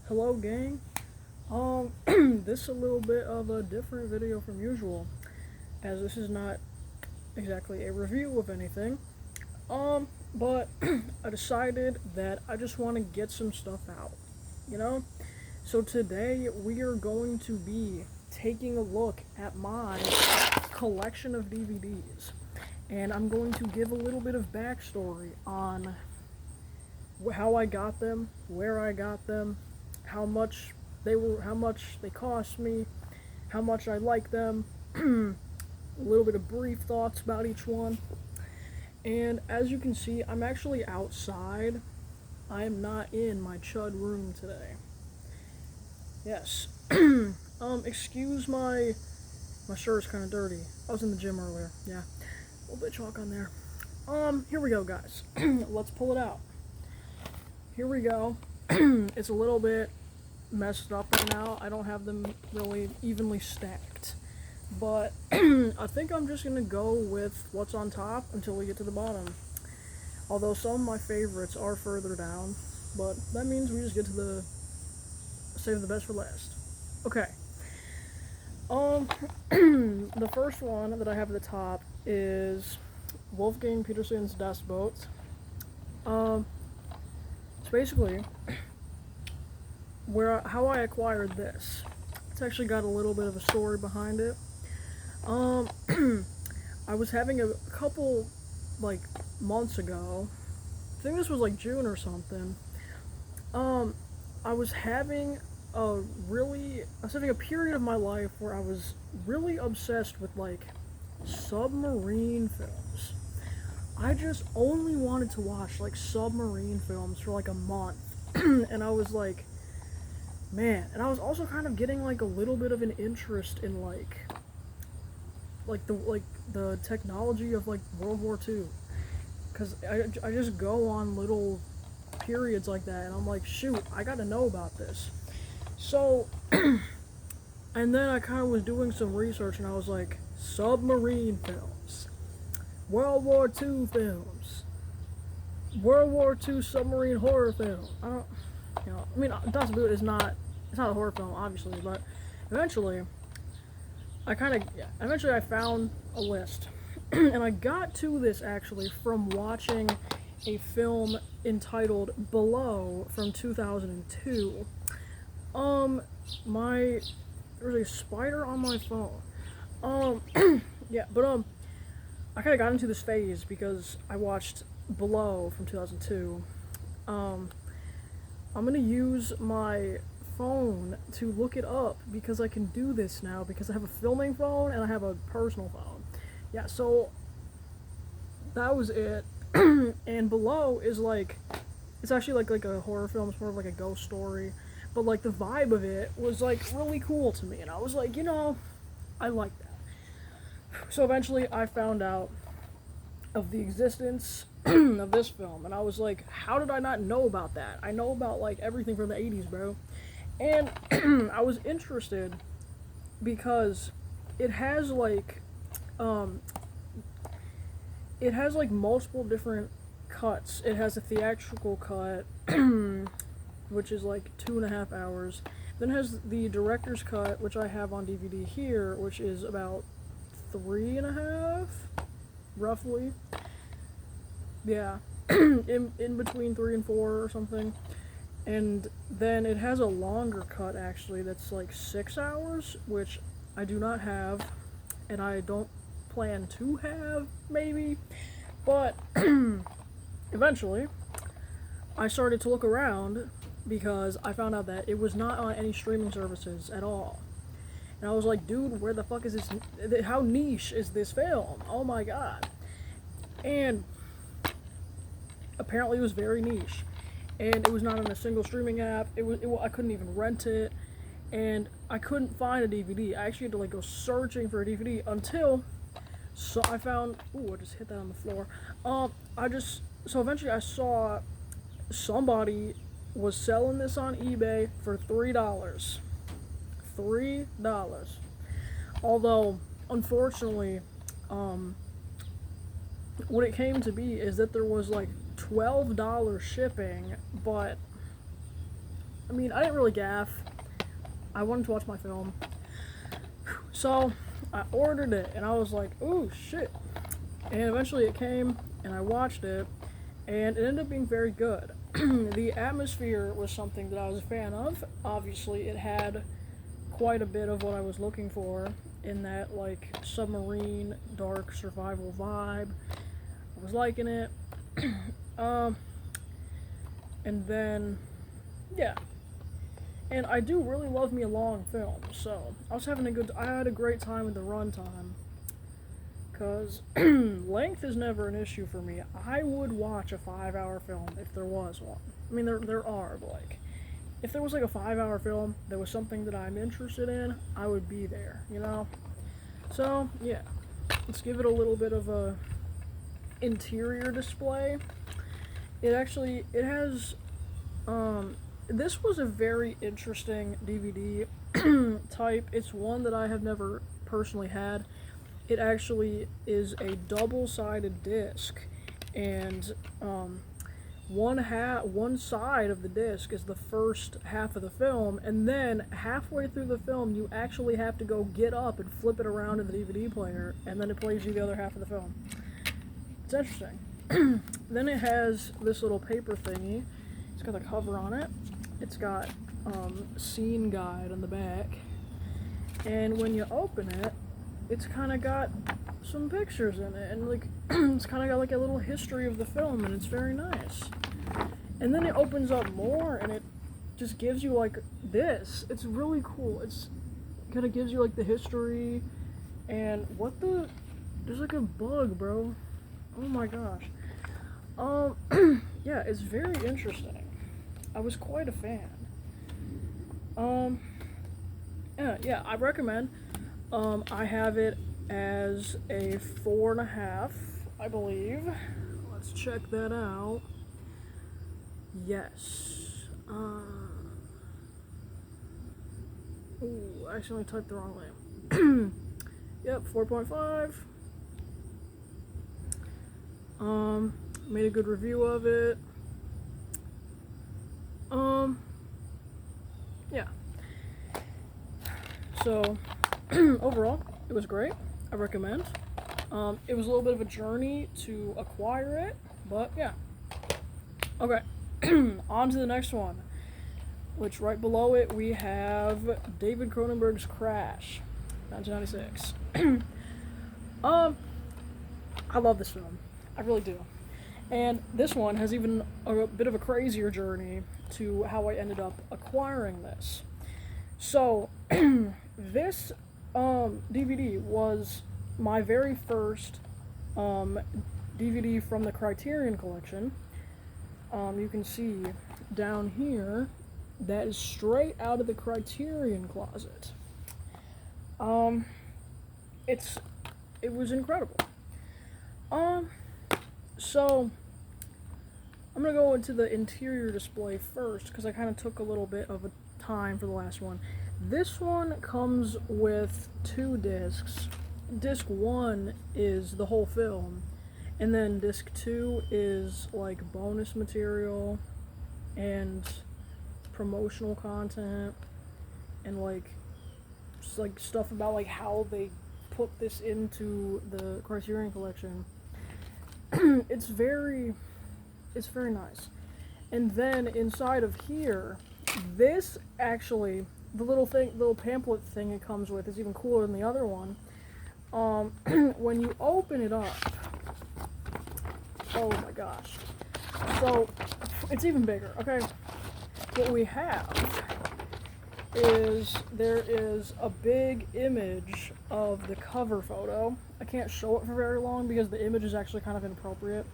Hello gang. This is a little bit of a different video from usual, as this is not exactly a review of anything. But I decided that I just want to get some stuff out, you know? So today we are going to be taking a look at my collection of DVDs, and I'm going to give a little bit of backstory on how I got them, where I got them, how much they cost me, how much I like them, a little bit of brief thoughts about each one. And as you can see, I'm actually outside. I am not in my chud room today. Yes. Excuse my shirt is kind of dirty. I was in the gym earlier. Yeah. A little bit of chalk on there. Here we go, guys. Let's pull it out. Here we go. It's a little bit messed up right now. I don't have them really evenly stacked. But I think I'm just going to go with what's on top until we get to the bottom. Although some of my favorites are further down. But that means we just get to save the best for last. Okay. The first one that I have at the top is Wolfgang Petersen's Das Boot. It's basically how I acquired this. It's actually got a little bit of a story behind it. I was having a couple months ago. I think this was like June or something. I was having a period of my life where I was really obsessed with submarine films. I just only wanted to watch submarine films for a month. And I was like, man, and I was also kind of getting a little bit of an interest in the technology of World War II, because I just go on little periods like that, and I'm like, shoot, I gotta know about this. So and then I kind of was doing some research, and I was like, submarine films, World War II films, World War II submarine horror film. I mean, Das Boot is not, it's not a horror film, obviously, but eventually I found a list. And I got to this actually from watching a film entitled Below from 2002. There's a spider on my phone. Yeah, but I kind of got into this phase because I watched Below from 2002. I'm gonna use my phone to look it up because I can do this now because I have a filming phone and I have a personal phone. Yeah, so that was it. And Below is it's actually like a horror film. It's more of like a ghost story, but the vibe of it was really cool to me, and I was like, I like that. So eventually I found out of the existence of this film, and I was like, how did I not know about that? I know about everything from the 80s, bro. And I was interested because it has multiple different cuts. It has a theatrical cut, which is 2.5 hours. Then it has the director's cut, which I have on DVD here, which is about 3.5, roughly. Yeah, in between 3 and 4 or something. And then it has a longer cut actually that's 6 hours, which I do not have, and I don't plan to have, maybe. But eventually I started to look around because I found out that it was not on any streaming services at all. And I was like, dude, where the fuck is this? How niche is this film? Oh my god. And apparently it was very niche. And it was not on a single streaming app. I couldn't even rent it. And I couldn't find a DVD. I actually had to go searching for a DVD until I found, I just hit that on the floor. So eventually I saw somebody was selling this on eBay for $3. $3. Although, unfortunately, what it came to be is that there was $12 shipping, but I mean, I didn't really gaff. I wanted to watch my film. So, I ordered it, and I was like, ooh, shit. And eventually it came, and I watched it, and it ended up being very good. The atmosphere was something that I was a fan of. Obviously, it had quite a bit of what I was looking for in that, like, submarine, dark survival vibe. I was liking it. um, and then, yeah. And I do really love me a long film, so I had a great time with the runtime. Because length is never an issue for me. I would watch a 5-hour film if there was one. I mean, there are, but like, if there was like a 5-hour film that was something that I'm interested in, I would be there, you know? So, yeah. Let's give it a little bit of a interior display. It has, this was a very interesting DVD type. It's one that I have never personally had. It actually is a double-sided disc, and one side of the disc is the first half of the film, and then halfway through the film you actually have to go get up and flip it around in the DVD player, and then it plays you the other half of the film. It's interesting. Then it has this little paper thingy. It's got the cover on it. It's got scene guide on the back, and when you open it, it's kind of got some pictures in it, and like it's kind of got like a little history of the film, and it's very nice. And then it opens up more, and it just gives you like this. It's really cool. It's kind of gives you like the history, and there's like a bug, bro. Oh my gosh. Yeah, it's very interesting. I was quite a fan. Yeah, I recommend. I have it as a 4.5, I believe. Let's check that out. Yes. Ooh, I accidentally typed the wrong name. Yep, 4.5. Made a good review of it. Yeah. So, overall, it was great. I recommend. It was a little bit of a journey to acquire it, but yeah. Okay, on to the next one, which right below it we have David Cronenberg's Crash, 1996. I love this film. I really do. And this one has even a bit of a crazier journey to how I ended up acquiring this. So, this DVD was my very first DVD from the Criterion Collection. You can see down here that is straight out of the Criterion closet. It was incredible. So I'm gonna go into the interior display first because I kind of took a little bit of a time for the last one. This one comes with 2 discs. Disc 1 is the whole film, and then disc 2 is like bonus material and promotional content and like stuff about like how they put this into the Criterion Collection. It's very nice. And then inside of here, this actually, the little pamphlet thing it comes with is even cooler than the other one. When you open it up, oh my gosh. So, it's even bigger, okay? What we have is, there is a big image of the cover photo. I can't show it for very long because the image is actually kind of inappropriate.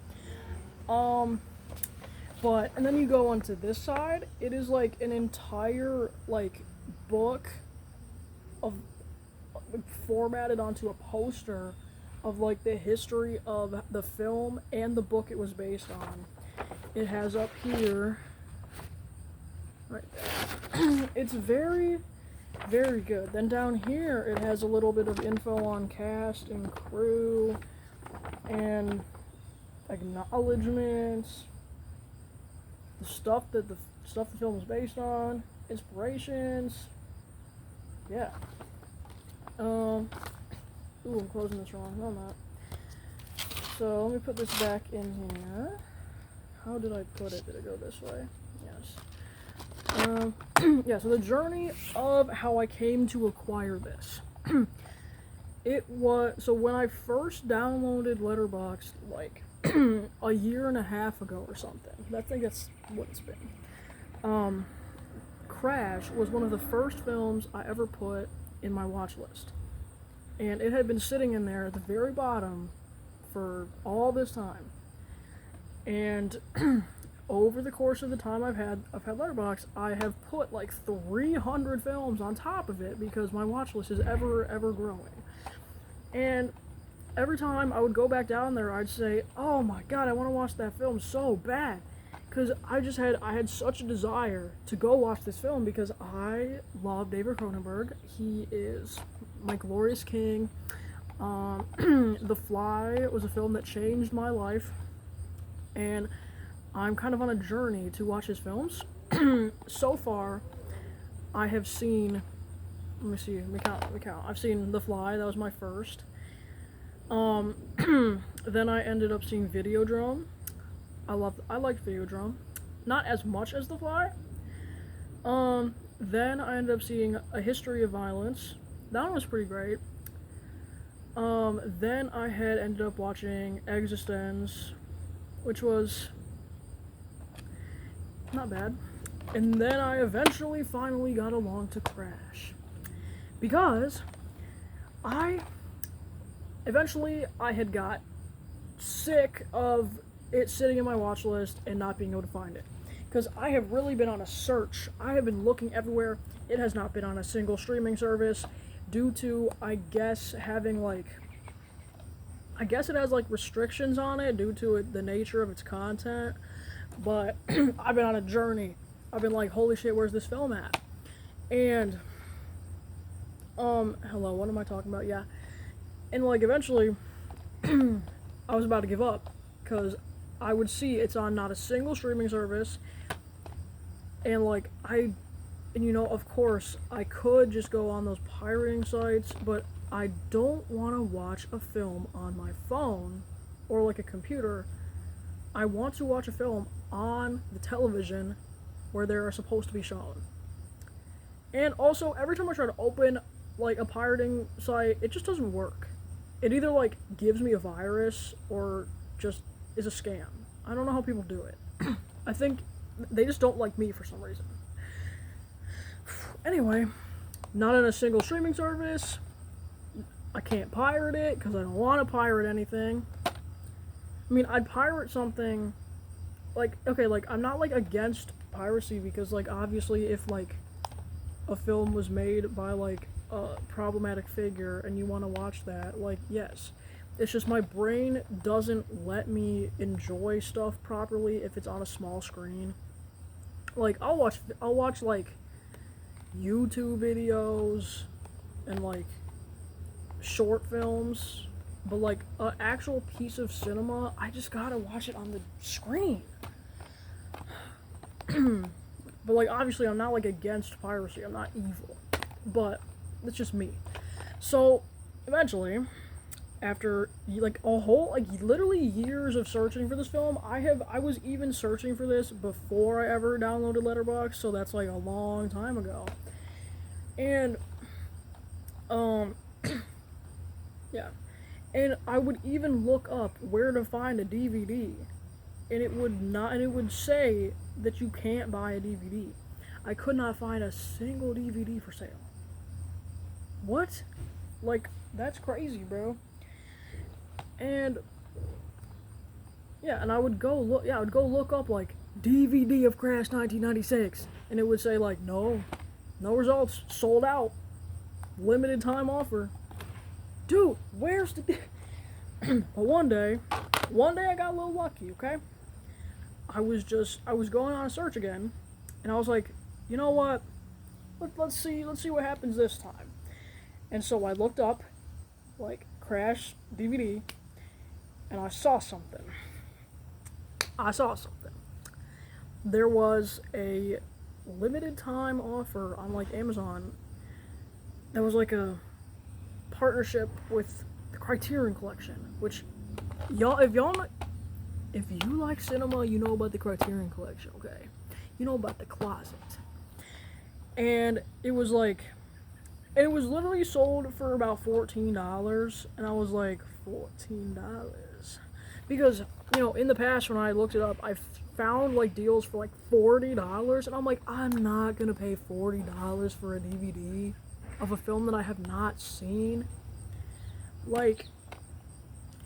But, and then you go onto this side, it is like an entire, like, book of, formatted onto a poster of, like, the history of the film and the book it was based on. It has up here, right there. It's very, very good. Then down here, it has a little bit of info on cast and crew, and acknowledgements, the stuff that stuff the film is based on, inspirations. Yeah. Ooh, I'm closing this wrong. No, I'm not. So let me put this back in here. How did I put it? Did it go this way? Yes. Yeah, so the journey of how I came to acquire this. It was, so when I first downloaded Letterboxd, like, a year and a half ago or something. I think that's what it's been. Crash was one of the first films I ever put in my watch list. And it had been sitting in there at the very bottom for all this time. And over the course of the time I've had Letterboxd, I have put like 300 films on top of it because my watch list is ever growing. And every time I would go back down there, I'd say, "Oh my god, I want to watch that film so bad," because I had such a desire to go watch this film because I love David Cronenberg. He is my glorious king. The Fly was a film that changed my life, and I'm kind of on a journey to watch his films. So far, I have seen. Let me see. Let me count. I've seen The Fly. That was my first. Then I ended up seeing Videodrome. I liked Videodrome. Not as much as The Fly. Then I ended up seeing A History of Violence. That one was pretty great. Then I had ended up watching Existenz, which was not bad. And then I eventually finally got along to Crash. Because I had got sick of it sitting in my watch list and not being able to find it. Because I have really been on a search. I have been looking everywhere. It has not been on a single streaming service due to, I guess, having like, I guess it has like restrictions on it due to the nature of its content. But I've been on a journey. I've been like, holy shit, where's this film at? And hello, what am I talking about? Yeah. And like eventually I was about to give up because I would see it's on not a single streaming service, and like of course I could just go on those pirating sites, but I don't want to watch a film on my phone or like a computer. I want to watch a film on the television where they are supposed to be shown. And also, every time I try to open like a pirating site, it just doesn't work. It either like gives me a virus or just is a scam. I don't know how people do it. I think they just don't like me for some reason. Anyway, not in a single streaming service. I can't pirate it because I don't want to pirate anything. I mean, I'd pirate something like, okay, like I'm not like against piracy because like obviously if like a film was made by like a problematic figure and you want to watch that, like yes. It's just my brain doesn't let me enjoy stuff properly if it's on a small screen. Like I'll watch like YouTube videos and like short films, but like an actual piece of cinema, I just gotta watch it on the screen. But like obviously I'm not like against piracy, I'm not evil, but it's just me. So eventually, after like a whole like literally years of searching for this film, I was even searching for this before I ever downloaded Letterboxd, so that's like a long time ago. And yeah. And I would even look up where to find a DVD, and it would say that you can't buy a DVD. I could not find a single DVD for sale. What? Like, that's crazy, bro. And yeah, and I would go look up like DVD of Crash 1996, and it would say like no results, sold out, limited time offer. Dude, where's the but one day I got a little lucky, okay? I was going on a search again, and I was like, you know what? Let's see what happens this time. And so I looked up like Crash DVD, and I saw something. there was a limited time offer on like Amazon that was like a partnership with the Criterion Collection, which if you like cinema, you know about the Criterion Collection, okay? You know about the closet. And it was like, and it was literally sold for about $14, and I was like, $14? Because, in the past when I looked it up, I found like deals for like $40, and I'm like, I'm not gonna pay $40 for a DVD of a film that I have not seen. Like,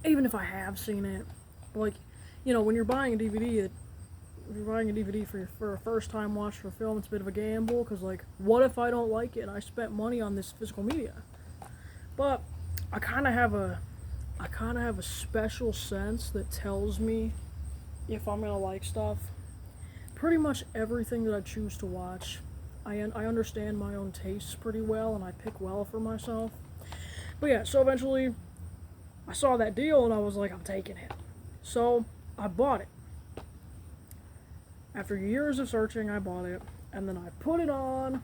even if I have seen it, like, when you're buying a DVD, if you're buying a DVD for a first time watch for a film, it's a bit of a gamble, because, like, what if I don't like it and I spent money on this physical media? But I kind of have a special sense that tells me if I'm gonna like stuff. Pretty much everything that I choose to watch, I understand my own tastes pretty well, and I pick well for myself. But yeah, so eventually I saw that deal and I was like, I'm taking it. So I bought it. After years of searching, I bought it, and then I put it on,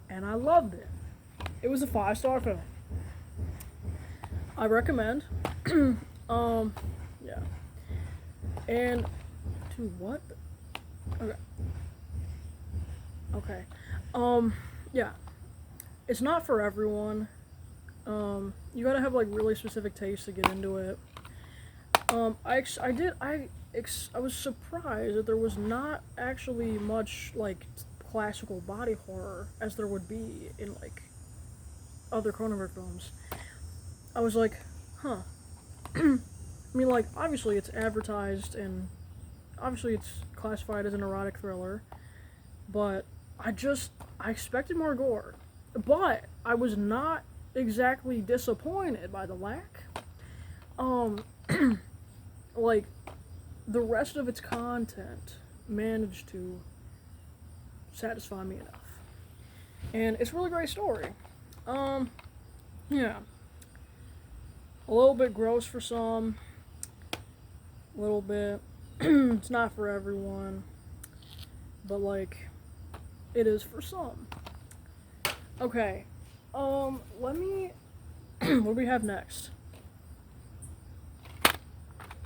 and I loved it. It was a 5-star film. I recommend. Yeah. And, dude, what? Okay. Okay. Yeah. It's not for everyone. You gotta have, like, really specific tastes to get into it. I was surprised that there was not actually much, like, classical body horror as there would be in, like, other Cronenberg films. I was like, huh. I mean, like, obviously it's advertised and obviously it's classified as an erotic thriller, but I expected more gore. But I was not exactly disappointed by the lack. Like, the rest of its content managed to satisfy me enough. And it's a really great story. Yeah. A little bit gross for some. A little bit. It's not for everyone. But, like, it is for some. Okay. Let me... what do we have next?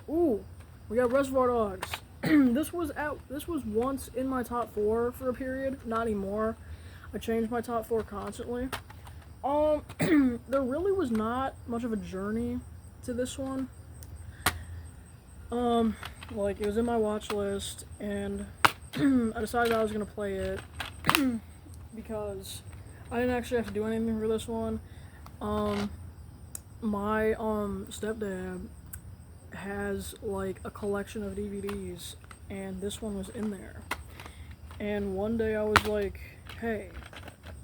Ooh, we got Reservoir Dogs. This was once in my top 4 for a period. Not anymore. I changed my top 4 constantly. There really was not much of a journey to this one. Like, it was in my watch list, and I decided I was gonna play it because I didn't actually have to do anything for this one. My stepdad has like a collection of DVDs, and this one was in there. And one day I was like, hey,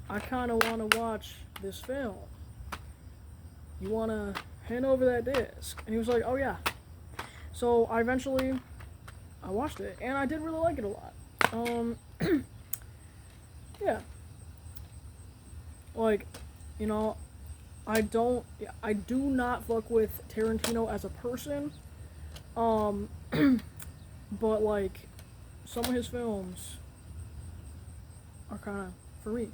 I kind of want to watch this film. You want to hand over that disc? And he was like, oh yeah. So I watched it, and I did really like it a lot. Yeah. Like, I do not fuck with Tarantino as a person. But like, some of his films are kind of for me.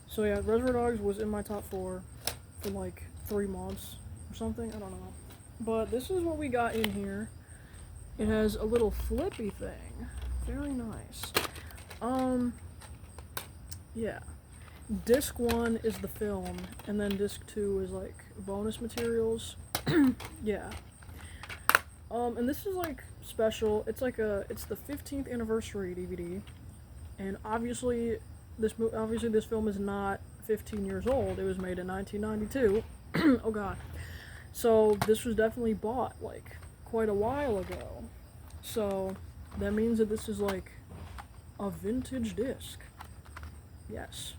So yeah, Reservoir Dogs was in my top 4 for like 3 months or something. I don't know. But this is what we got in here. It has a little flippy thing. Very nice. Yeah. Disc 1 is the film, and then disc 2 is like bonus materials. Yeah. And this is like special. It's like it's the 15th anniversary DVD, and obviously this film is not 15 years old. It was made in 1992. Oh god. So this was definitely bought like quite a while ago. So that means that this is like a vintage disc. Yes.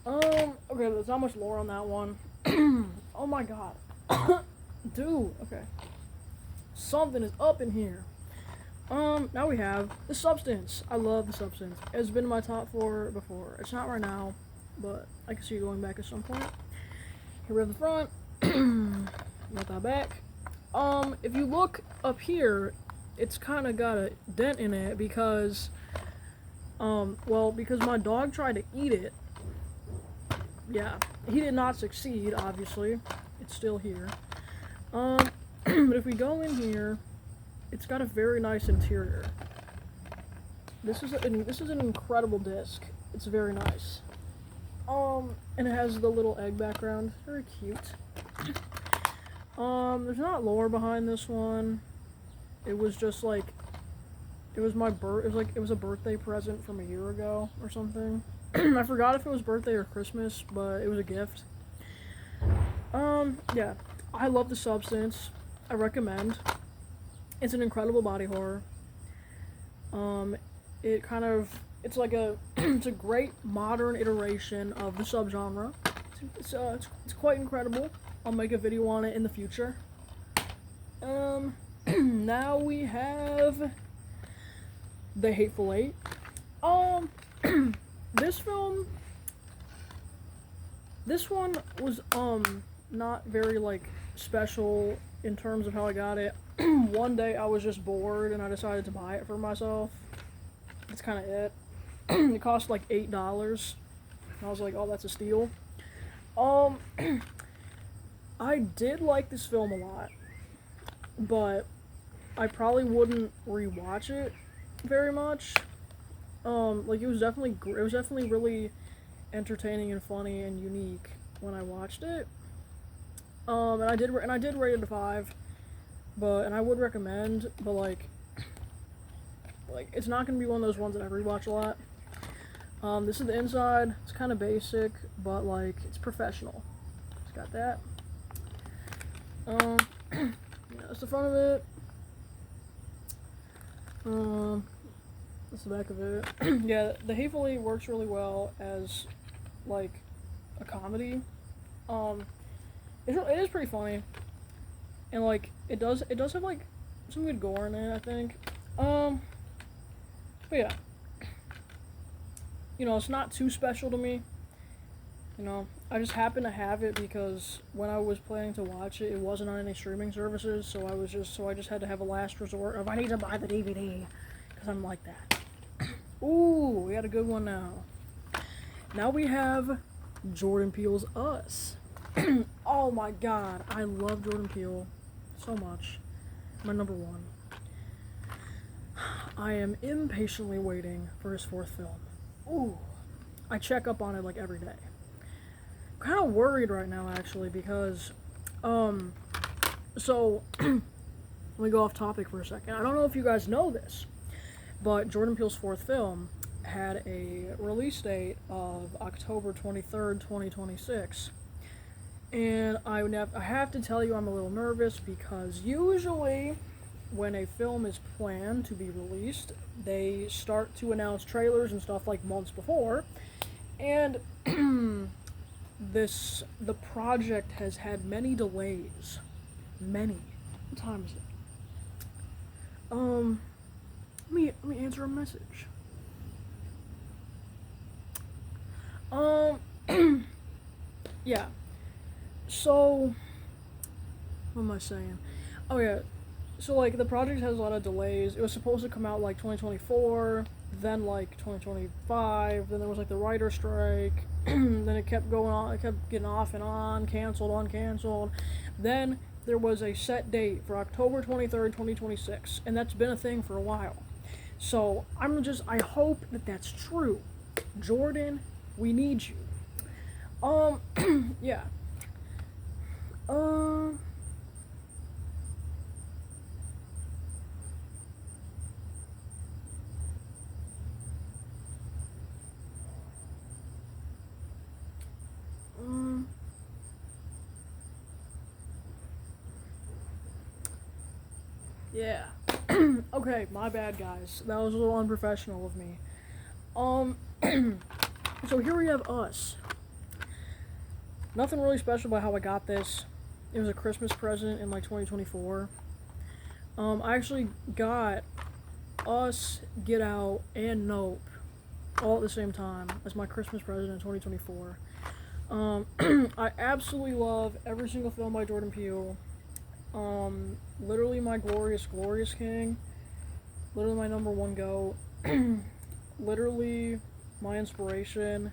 Okay, there's not much lore on that one. Oh my god. Dude, okay. Something is up in here. Now we have The Substance. I love The Substance. It's been in my top 4 before. It's not right now, but I can see it going back at some point. Here we have the front. Got that back. If you look up here, it's kind of got a dent in it because, because my dog tried to eat it. Yeah, he did not succeed, obviously. It's still here. But if we go in here, it's got a very nice interior. This is an incredible disc. It's very nice. And it has the little egg background. Very cute. There's not lore behind this one. It was just like, it was a birthday present from a year ago or something. I forgot if it was birthday or Christmas, but it was a gift. Yeah. I love The Substance. I recommend. It's an incredible body horror. It's like it's a great modern iteration of the subgenre. It's quite incredible. I'll make a video on it in the future. Now we have The Hateful Eight. This one was not very like special in terms of how I got it. One day I was just bored and I decided to buy it for myself. That's kind of it. It cost like $8. And I was like, oh, that's a steal. I did like this film a lot, but I probably wouldn't rewatch it very much. Like it was definitely really entertaining and funny and unique when I watched it. And I did rate it a 5, and I would recommend, but like it's not gonna be one of those ones that I rewatch a lot. This is the inside. It's kind of basic, but like it's professional. It's got that. Yeah, that's the front of it. That's the back of it. Yeah, The Hateful Eight works really well as like a comedy. It is pretty funny, and like it does have like some good gore in it, I think. But yeah, it's not too special to me. I just happen to have it because when I was planning to watch it, it wasn't on any streaming services, so I just had to have a last resort of I need to buy the DVD because I'm like that. Ooh, we got a good one now. Now we have Jordan Peele's Us. Oh my god, I love Jordan Peele so much. My number one. I am impatiently waiting for his 4th film. Ooh, I check up on it like every day. I'm kind of worried right now actually because, so let me go off topic for a second. I don't know if you guys know this, but Jordan Peele's 4th film had a release date of October 23rd, 2026. And I have to tell you I'm a little nervous because usually when a film is planned to be released, they start to announce trailers and stuff like months before. And the project has had many delays. Many. What time is it? Let me answer a message. Yeah. So, what am I saying? Oh yeah, so like the project has a lot of delays. It was supposed to come out like 2024, then like 2025, then there was like the writer strike, then it kept going on, it kept getting off and on, canceled, uncanceled. Then there was a set date for October 23rd, 2026, and that's been a thing for a while. So I hope that that's true. Jordan, we need you. Yeah. Yeah. Okay, my bad, guys. That was a little unprofessional of me. So here we have Us. Nothing really special about how I got this. It was a Christmas present in like 2024. I actually got Us, Get Out, and Nope all at the same time as my Christmas present in 2024. I absolutely love every single film by Jordan Peele. Literally my glorious King. Literally my number one go. Literally my inspiration.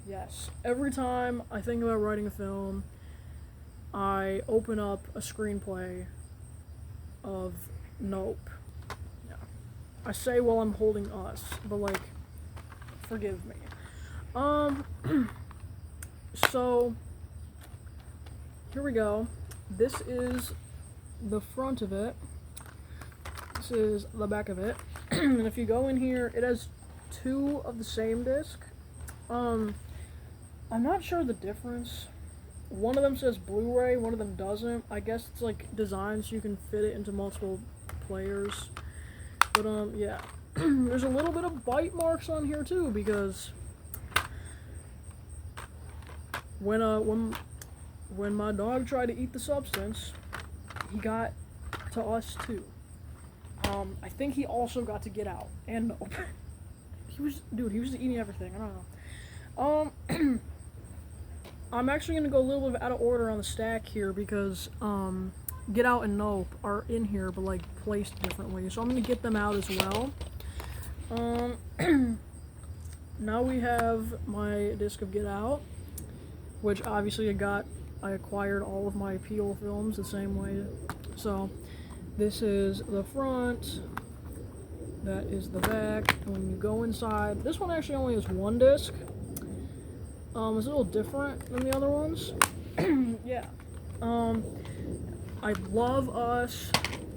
Yes. Every time I think about writing a film, I open up a screenplay of Nope. Yeah. I say while I'm holding Us, but like, forgive me. So, here we go. This is the front of it. This is the back of it. And if you go in here, it has two of the same disc. I'm not sure the difference. One of them says Blu-ray, one of them doesn't. I guess it's like designed so you can fit it into multiple players. But yeah. There's a little bit of bite marks on here too, because when my dog tried to eat the substance, he got to Us too. I think he also got to Get Out and Nope. He was just eating everything. I don't know. I'm actually gonna go a little bit out of order on the stack here because Get Out and Nope are in here but like placed differently, so I'm gonna get them out as well. Now we have my disc of Get Out, which obviously I acquired all of my Peele films the same way. So this is the front, that is the back, and when you go inside, this one actually only has one disc. It's a little different than the other ones. Yeah. I love Us,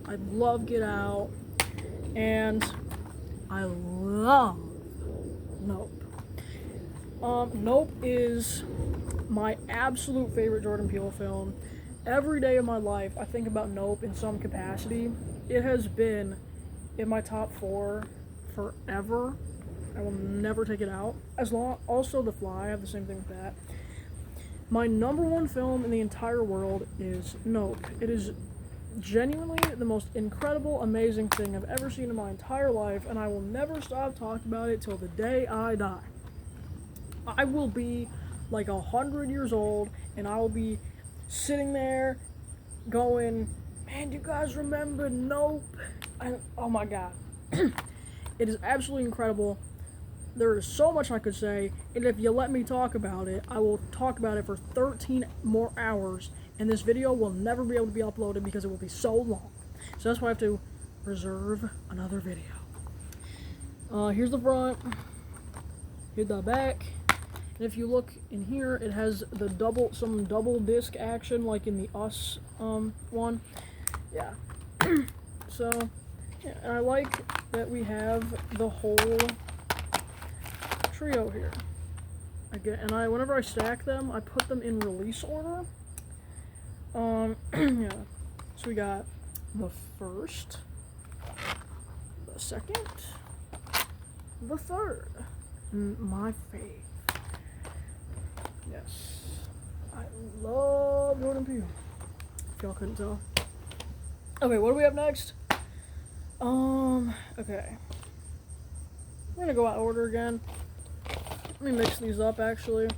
I love Get Out, and I love Nope. Nope is my absolute favorite Jordan Peele film. Every day of my life, I think about Nope in some capacity. It has been in my top 4 forever. I will never take it out. Also, The Fly, I have the same thing with that. My number one film in the entire world is Nope. It is genuinely the most incredible, amazing thing I've ever seen in my entire life, and I will never stop talking about it till the day I die. I will be like 100 years old, and I will be sitting there going, man, do you guys remember Nope? Oh my god. It is absolutely incredible. There is so much I could say, and if you let me talk about it, I will talk about it for 13 more hours, and this video will never be able to be uploaded because it will be so long. So that's why I have to reserve another video. Here's the front. Here's the back. And if you look in here, it has some double disc action like in the Us one. Yeah. So, yeah, and I like that we have the whole trio here. Whenever I stack them, I put them in release order. Yeah. So we got the first, the second, the third, and my fave. Yes, I love Jordan Peele. If y'all couldn't tell. Okay, what do we have next? Okay. We're gonna go out of order again. Let me mix these up actually,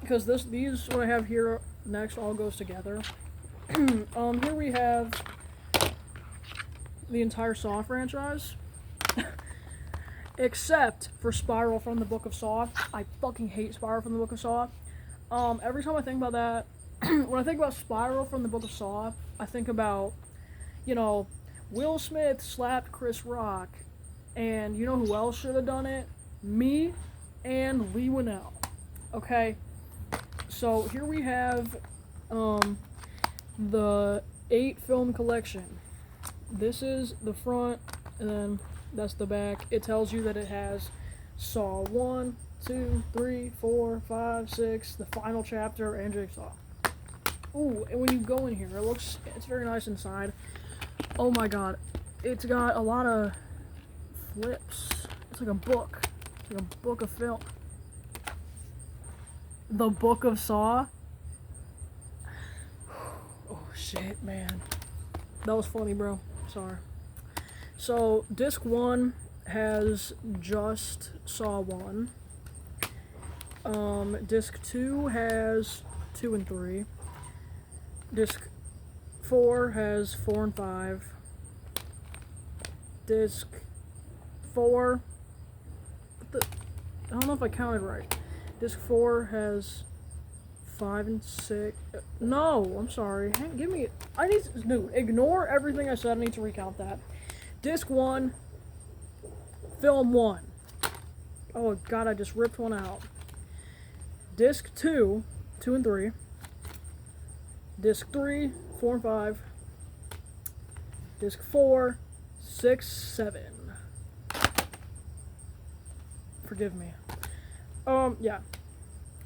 because these what I have here next all goes together. Here we have the entire Saw franchise. Except for Spiral from the Book of Saw. I fucking hate Spiral from the Book of Saw. Every time I think about that, when I think about Spiral from the Book of Saw, I think about, Will Smith slapped Chris Rock, and you know who else should have done it? Me and Lee Winnell. Okay? So here we have, the 8 film collection. This is the front, and then that's the back. It tells you that it has Saw 1, 2, 3, 4, 5, 6, the final chapter, and Jigsaw. Ooh, and when you go in here, it's very nice inside. Oh my god. It's got a lot of flips. It's like a book. It's like a book of film. The Book of Saw? Oh shit, man. That was funny, bro. Sorry. So, disc 1 has just Saw 1. Disc 2 has 2 and 3. Disc 4 has 4 and 5. disc 4. I don't know if I counted right. Disc 4 has 5 and 6. No, I'm sorry. Give me. Dude, ignore everything I said. I need to recount that. Disc 1, film 1. Oh god, I just ripped one out. Disc 2, 2 and 3. Disc 3, 4 and 5. Disc 4, 6, 7. Forgive me. Yeah.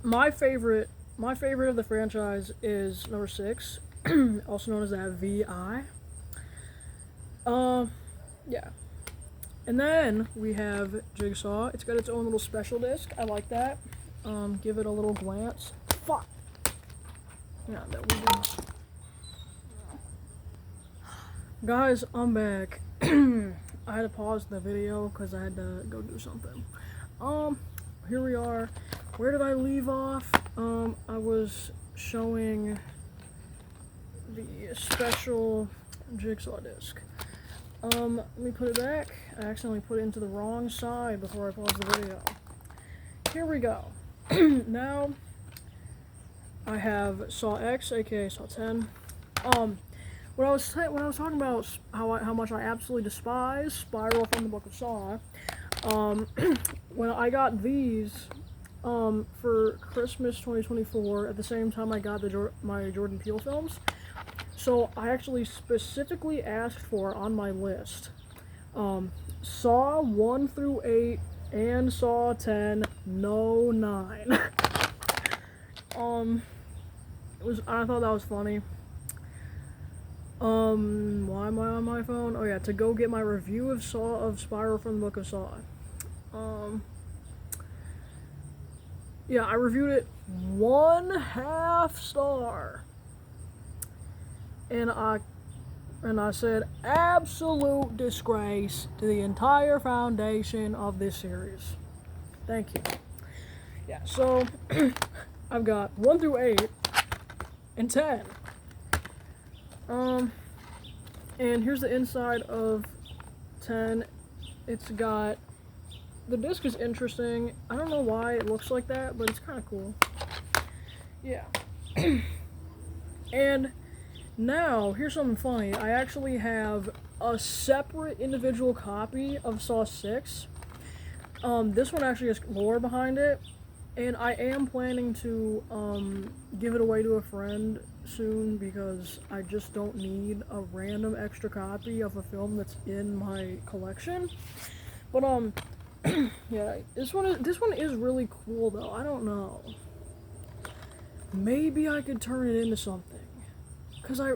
My favorite of the franchise is number 6, also known as that VI. Yeah. And then we have Jigsaw. It's got its own little special disc. I like that. Give it a little glance. Fuck. Yeah, that we do. Guys, I'm back. I had to pause the video because I had to go do something. Here we are. Where did I leave off? I was showing the special Jigsaw disc. Let me put it back. I accidentally put it into the wrong side before I paused the video. Here we go. Now, I have Saw X, aka Saw 10. When I was talking about how much I absolutely despise Spiral from the Book of Saw, when I got these for Christmas 2024 at the same time I got my Jordan Peele films, so I actually specifically asked for on my list Saw 1 through 8 and Saw 10, no 9. I thought that was funny. Why am I on my phone? Oh yeah, to go get my review of Spiral from the Book of Saw. Yeah, I reviewed it 1/2 star. And I said absolute disgrace to the entire foundation of this series. Thank you. Yeah, so I've got 1 through 8 and 10. And here's the inside of 10. It's got, the disc is interesting. I don't know why it looks like that, but it's kind of cool. Yeah. And now, here's something funny. I actually have a separate individual copy of Saw 6. This one actually has lore behind it. And I am planning to give it away to a friend soon because I just don't need a random extra copy of a film that's in my collection. But yeah, this one is really cool though. I don't know. Maybe I could turn it into something. Cause I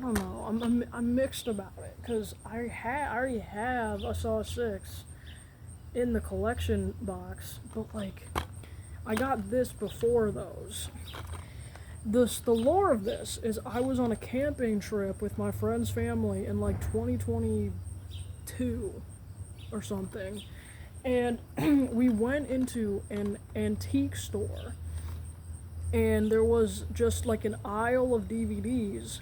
don't know. I'm mixed about it. Cause I already have a Saw 6 in the collection box, but like, I got this before those. The lore of this is I was on a camping trip with my friend's family in like 2022 or something, and we went into an antique store, and there was just like an aisle of DVDs,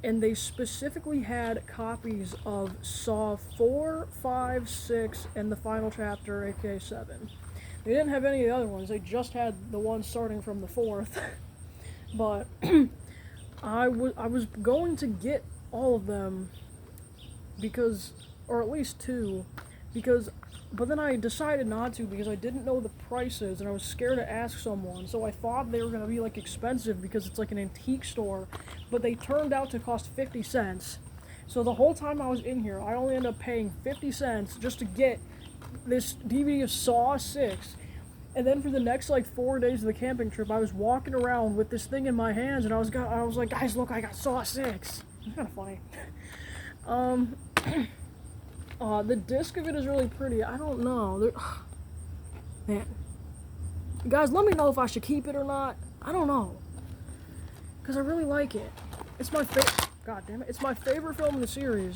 and they specifically had copies of Saw 4, 5, 6, and the final chapter, aka 7. They didn't have any of the other ones, they just had the ones starting from the 4th. But I was going to get all of them because, or at least 2, but then I decided not to because I didn't know the prices and I was scared to ask someone, so I thought they were going to be like expensive because it's like an antique store, but they turned out to cost 50 cents. So the whole time I was in here, I only ended up paying 50 cents just to get this DVD of Saw 6, and then for the next like 4 days of the camping trip, I was walking around with this thing in my hands, and I was like, guys, look, I got Saw 6. It's kind of funny. The disc of it is really pretty. I don't know. Man, guys, let me know if I should keep it or not. I don't know, cause I really like it. It's my favorite. God damn it! It's my favorite film in the series.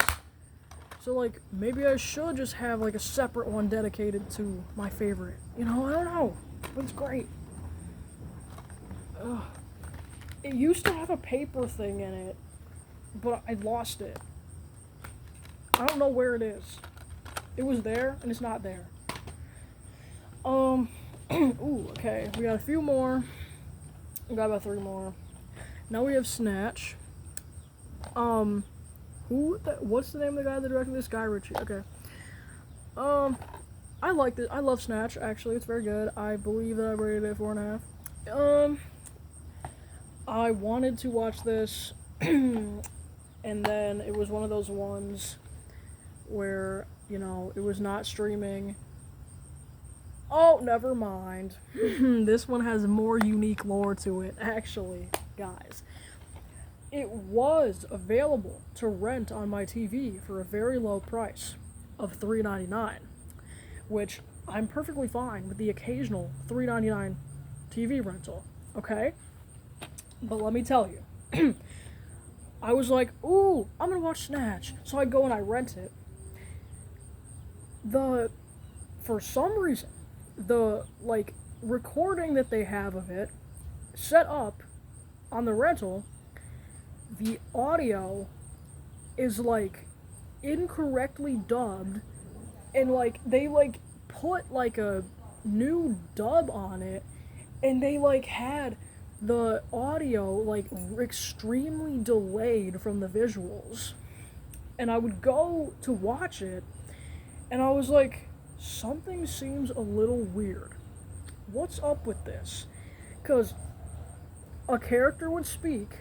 So, like, maybe I should just have, like, a separate one dedicated to my favorite. You know, I don't know. But it's great. Ugh. It used to have a paper thing in it, but I lost it. I don't know where it is. It was there, and it's not there. Ooh, okay. We got a few more. We got about 3 more. Now we have Snatch. What's the name of the guy that directed this? Guy Ritchie. Okay. I like this. I love Snatch, actually. It's very good. I believe that I rated it 4.5. I wanted to watch this, and then it was one of those ones where, you know, it was not streaming. Oh, never mind. This one has more unique lore to it, actually, guys. It was available to rent on my TV for a very low price of $3.99, which I'm perfectly fine with the occasional $3.99 TV rental, okay? But let me tell you, I was like, ooh, I'm gonna watch Snatch. So I go and I rent it. For some reason, the, like, recording that they have of it set up on the rental, the audio is, like, incorrectly dubbed, and, like, they, like, put, like, a new dub on it, and they, like, had the audio, like, extremely delayed from the visuals. And I would go to watch it, and I was like, something seems a little weird. What's up with this? Because a character would speak,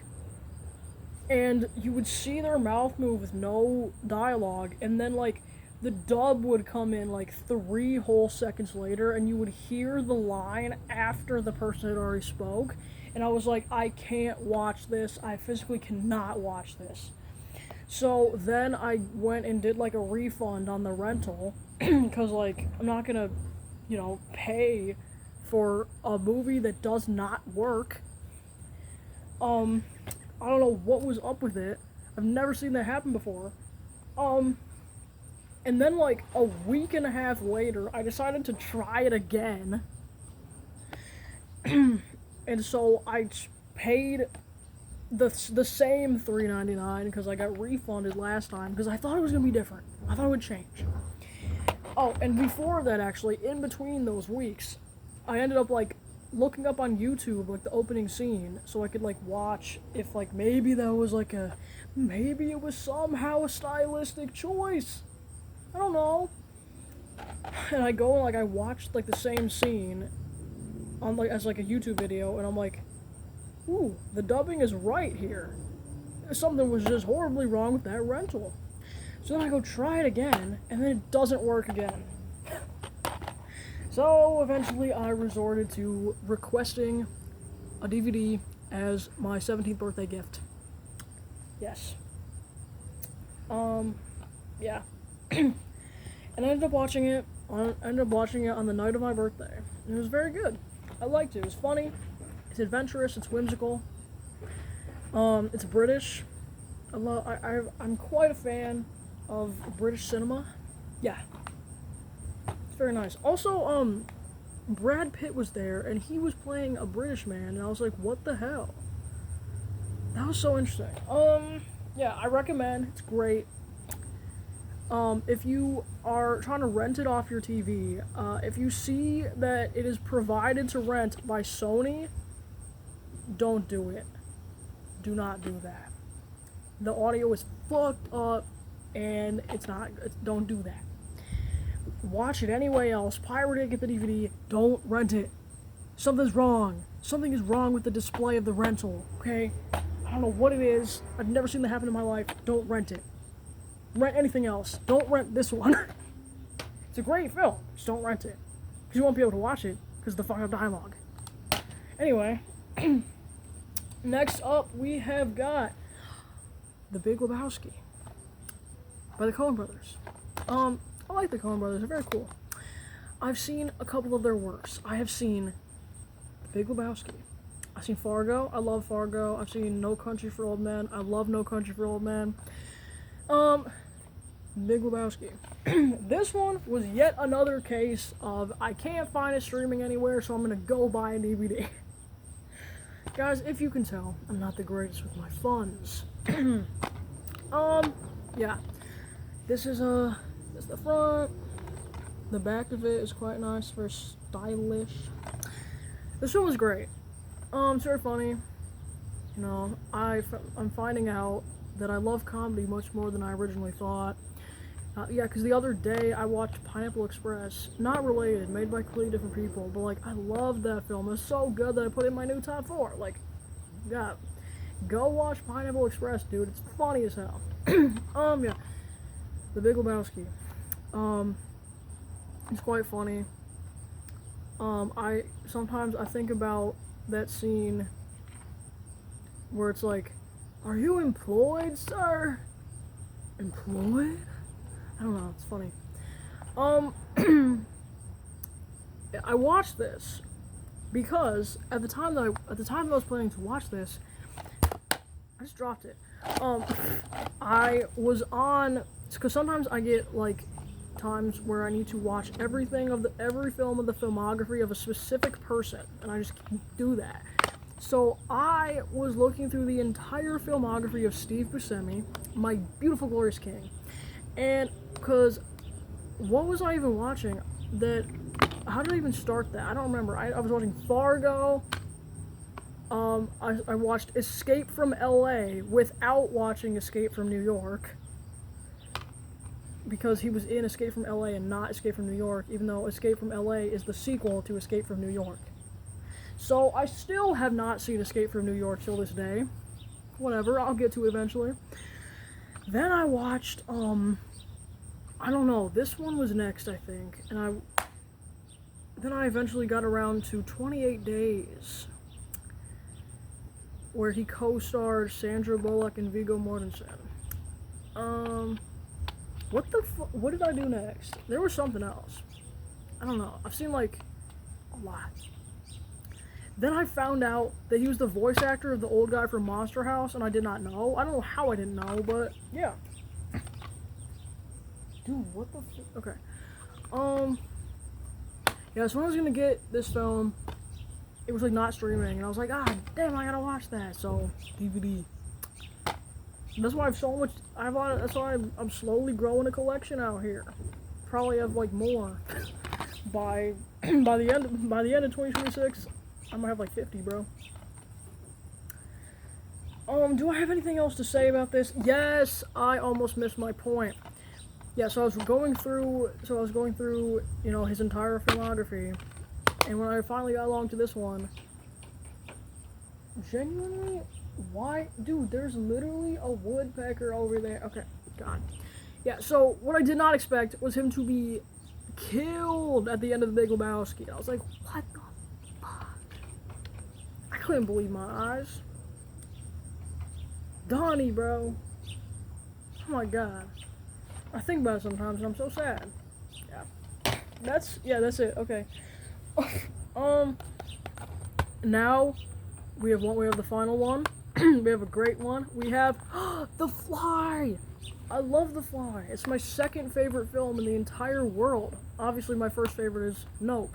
and you would see their mouth move with no dialogue, and then, like, the dub would come in, like, 3 whole seconds later, and you would hear the line after the person had already spoke, and I was like, I can't watch this. I physically cannot watch this. So then I went and did, like, a refund on the rental, because, like, I'm not gonna, you know, pay for a movie that does not work. I don't know what was up with it. I've never seen that happen before. And then, like, a week and a half later, I decided to try it again. And so I paid the same $3.99 because I got refunded last time because I thought it was going to be different. I thought it would change. Oh, and before that, actually, in between those weeks, I ended up, like, looking up on YouTube, like, the opening scene so I could, like, watch if, like, maybe that was, like, maybe it was somehow a stylistic choice. I don't know. And I go and, like, I watched, like, the same scene on, like, as, like, a YouTube video, and I'm like, ooh, the dubbing is right here. Something was just horribly wrong with that rental. So then I go try it again, and then it doesn't work again. So eventually I resorted to requesting a DVD as my 17th birthday gift. Yes. Yeah. And I ended up watching it on the night of my birthday. And it was very good. I liked it. It was funny. It's adventurous. It's whimsical. It's British. I'm quite a fan of British cinema. Yeah. It's very nice. Also, Brad Pitt was there, and he was playing a British man, and I was like, what the hell? That was so interesting. Yeah, I recommend. It's great. If you are trying to rent it off your TV, if you see that it is provided to rent by Sony, don't do it. Do not do that. The audio is fucked up, and don't do that. Watch it anyway else. Pirate it, get the DVD. Don't rent it. Something's wrong. Something is wrong with the display of the rental, okay? I don't know what it is. I've never seen that happen in my life. Don't rent it. Rent anything else. Don't rent this one. It's a great film. Just don't rent it. Because you won't be able to watch it because of the fucked up dialogue. Anyway, next up we have got The Big Lebowski by the Coen Brothers. I like the Coen Brothers. They're very cool. I've seen a couple of their works. I have seen The Big Lebowski. I've seen Fargo. I love Fargo. I've seen No Country for Old Men. I love No Country for Old Men. Big Lebowski. This one was yet another case of I can't find it streaming anywhere, so I'm gonna go buy a DVD. Guys, if you can tell, I'm not the greatest with my funds. Yeah. this is the front. The back of it is quite nice, very stylish. This film was great. It's very funny. You know, I'm finding out that I love comedy much more than I originally thought. Yeah, because the other day I watched Pineapple Express, not related, made by completely different people, but like I loved that film. It's so good that I put it in my new top 4. Like, yeah, go watch Pineapple Express, dude. It's funny as hell. Yeah, The Big Lebowski. It's quite funny. I sometimes think about that scene where it's like, "Are you employed, sir?" Employed? I don't know, it's funny. I watched this because at the time that I was planning to watch this, I just dropped it. I was on, because sometimes I get like times where I need to watch every film of the filmography of a specific person, and I just can't do that. So I was looking through the entire filmography of Steve Buscemi, My Beautiful Glorious King. And, because, what was I even watching? How did I even start that? I don't remember. I was watching Fargo. I watched Escape from LA without watching Escape from New York. Because he was in Escape from LA and not Escape from New York, even though Escape from LA is the sequel to Escape from New York. So, I still have not seen Escape from New York till this day. Whatever, I'll get to it eventually. Then I watched, I don't know, this one was next, I think, and then I eventually got around to 28 Days, where he co-starred Sandra Bullock and Viggo Mortensen. What did I do next? There was something else. I don't know, I've seen, like, a lot. Then I found out that he was the voice actor of the old guy from Monster House, and I did not know. I don't know how I didn't know, but yeah. Dude, what the okay. Yeah, so when I was gonna get this film, it was like not streaming, and I was like, damn, I gotta watch that. So DVD. That's why that's why I'm slowly growing a collection out here. Probably have like more by the end of 2026. I'm gonna have like 50, bro. Do I have anything else to say about this? Yes, I almost missed my point. Yeah, so I was going through, you know, his entire filmography, and when I finally got along to this one, genuinely, why? Dude, there's literally a woodpecker over there. Okay, God. Yeah, so what I did not expect was him to be killed at the end of The Big Lebowski. I was like, what the fuck? I couldn't believe my eyes. Donnie, bro. Oh my God. I think about it sometimes and I'm so sad. Yeah. That's it. Okay. Now we have the final one. We have a great one. We have The Fly. I love The Fly. It's my second favorite film in the entire world. Obviously my first favorite is Nope.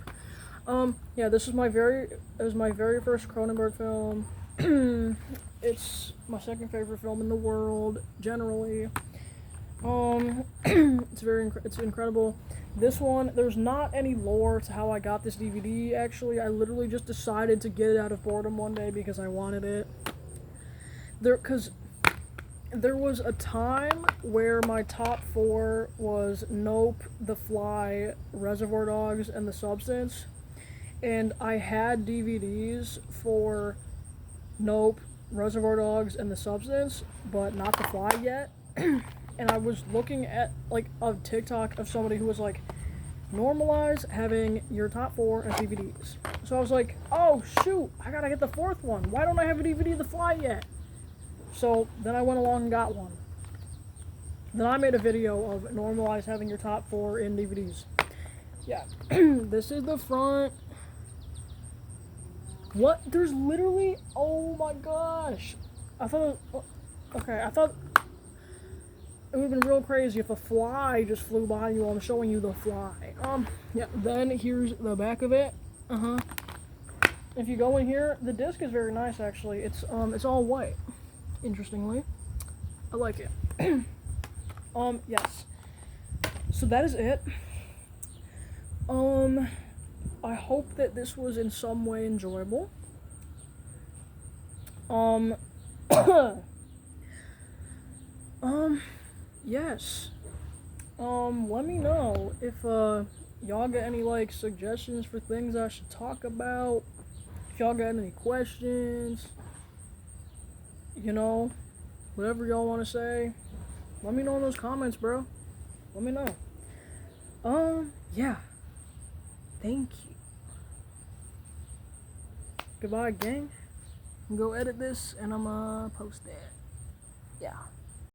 Yeah, this is my very first Cronenberg film. It's my second favorite film in the world, generally. It's incredible. This one, there's not any lore to how I got this DVD, actually. I literally just decided to get it out of boredom one day because I wanted it. Because there was a time where my top 4 was Nope, The Fly, Reservoir Dogs, and The Substance. And I had DVDs for Nope, Reservoir Dogs, and The Substance, but not The Fly yet. And I was looking at, like, a TikTok of somebody who was like, normalize having your top 4 as DVDs. So I was like, oh, shoot, I gotta get the 4th one. Why don't I have a DVD of The Fly yet? So then I went along and got one. Then I made a video of normalize having your top 4 in DVDs. Yeah. This is the front. What? There's literally, oh my gosh. I thought it would have been real crazy if a fly just flew by you while I'm showing you the fly. Yeah, then here's the back of it. If you go in here, the disc is very nice, actually. It's all white, interestingly. I like it. Yes. So that is it. I hope that this was in some way enjoyable. Yes. Let me know if y'all got any like suggestions for things I should talk about. If y'all got any questions, whatever y'all want to say, let me know in those comments, bro. Let me know. Yeah. Thank you. Goodbye, gang. I'm gonna go edit this and I'm post that. Yeah.